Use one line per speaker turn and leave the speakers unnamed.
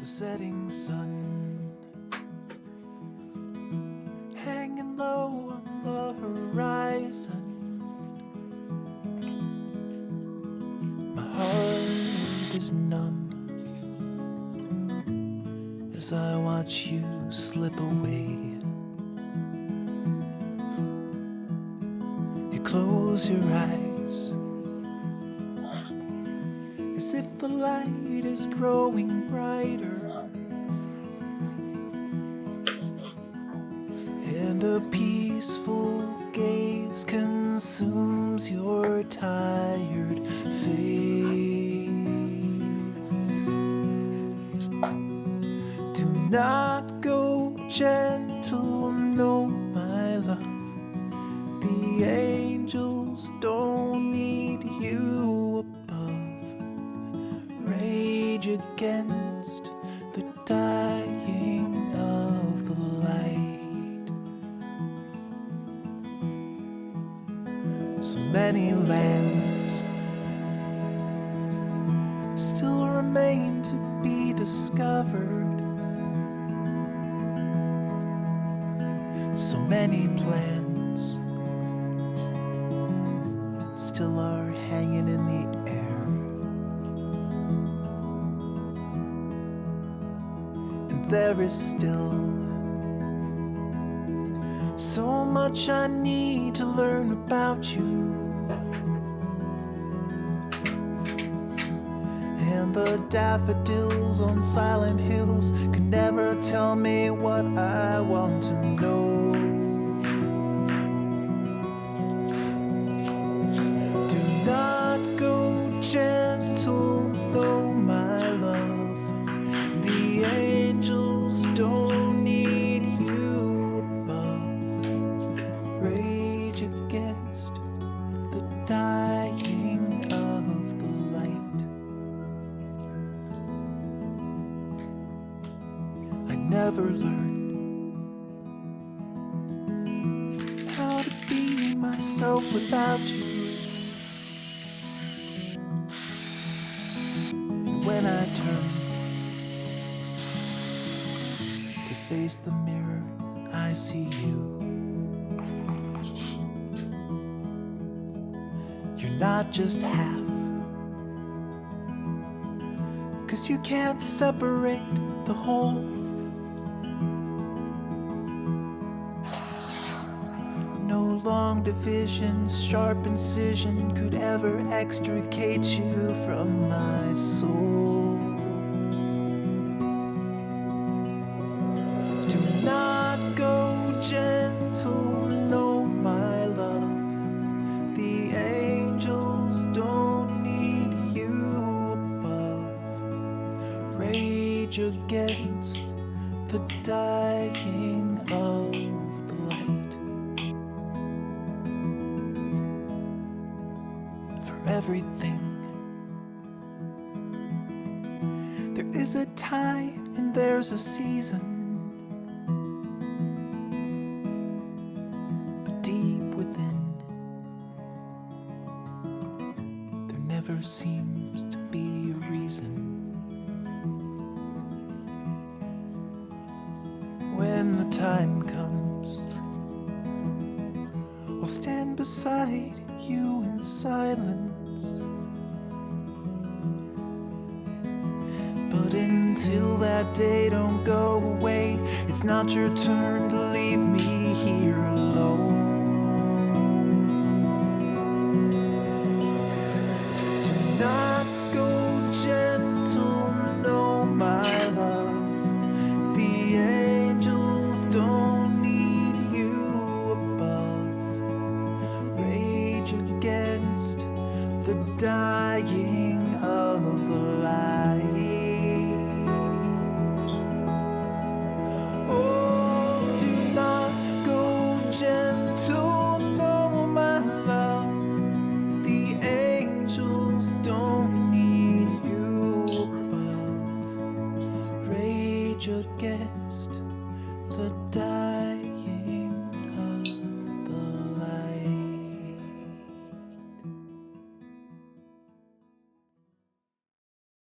setting sun, hanging low on the horizon. My heart is numb as I watch you slip away. You close your eyes as if the light is growing brighter, and a peaceful gaze consumes your tired face. Do not go gentle, no, my love. The angels don't need you above. Rage against the dying of the light. So many lands still remain to be discovered. So many plans still are hanging in the air. And there is still so much I need to learn about you. And the daffodils on silent hills can never tell me what I want to know. Do not go gentle, no, my love. The angels don't need you above. Rage against the dying of the light. I never learned how to be myself without you. And when I turn to face the mirror, I see you. You're not just half, 'cause you can't separate the whole. No long divisions, sharp incision could ever extricate you from my soul. Do not go gentle, no, my love. The angels don't need you above. Rage against the dying of the light. For everything there is a time and there's a season. But deep within, there never seems to be a reason. When the time comes, I'll stand beside you in silence. But until that day, don't go away. It's not your turn to leave me here alone. Do not go gentle, no, my love. The angels don't need you above. Rage against the dying of the light.